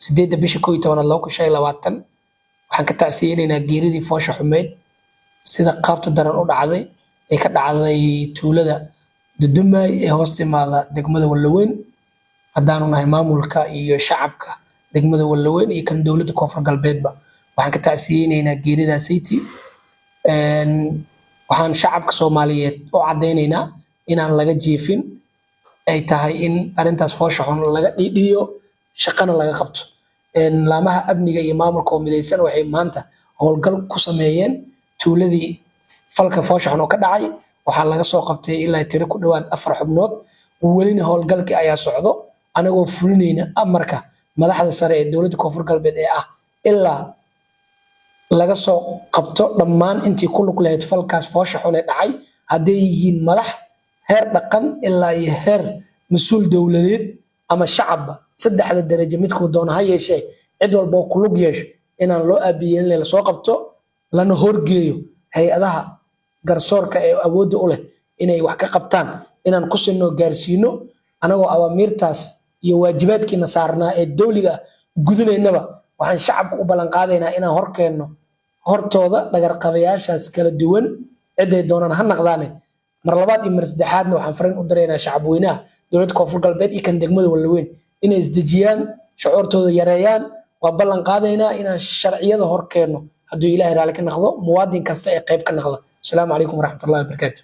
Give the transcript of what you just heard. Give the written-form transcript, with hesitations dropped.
sideedda bisha 11/2020 waxaan ka tacsiyeynaa geeridii foosha xumeyd sida qaabta daran u dhacday ee ka dhacday tuulada Dudumay ee hoos timaada degmada Wallaweyn haddaanu nahay maamulka iyo shacabka degmada Wallaweyn iyo kan dowladda Koonfur Galbeedba waxaan ka tacsiyeynaa geeridaasaytii waxaan shacabka Soomaaliyeed u cadeynaynaa inaan laga jiifin ay tahay in arintaas foosha xun laga dhidhiyo shaqana laga qabto laamaha amniga iyo maamulka oo midaysan waxay maanta howlgal ku sameeyeen tuuladii falka foosha xun oo ka dhacay waxaa laga soo qabtay ilaa tiro ku dhawaad 4 xubnood welina howlgalkii ayaa socdo anagoo fulinayna amarka madaxda sare ee dowladda Koonfur Galbeed ee ah ilaa laga soo qabto dhammaan intii ku lug lahayd falkaas foosha xun ee dhacay hadday yihiin madax heer dhaqan ilaa iyo heer mas'uul dowladeed ama shacabba saddexda darajo midkuu doona ha yeeshee cid walba oo ku lug yeesho inaan loo aabiyeyn la soo qabto lana horgeeyo hay-adaha garsoorka ee awoodda u leh inay wax ka qabtaan inaan ku sino gaarsiino anagoo awaamiirtaas iyo waajibaadkiina saarnaa ee dawliga gudanaynaba waxaan shacabka u ballan qaadaynaa inaan horkeenno hortooda dhagarqabayaashaas kala duwan ciday doonaan ha naqdaane mar labaad iyo mar saddexaadna waxaan fariin u diraynaa shacab weynaha dowladda Koonfur Galbeed iyo kan degmada Wallaweyn inay isdejiyaan shucuurtooda yareeyaan waa ballan qaadaynaa inaan sharciyada horkeenno hadduu Ilaahay raali ka noqdo muwaadin kasta ee qayb ka noqdo. Assalaamu calaykum waraxmatullaahi wabarakaatuh.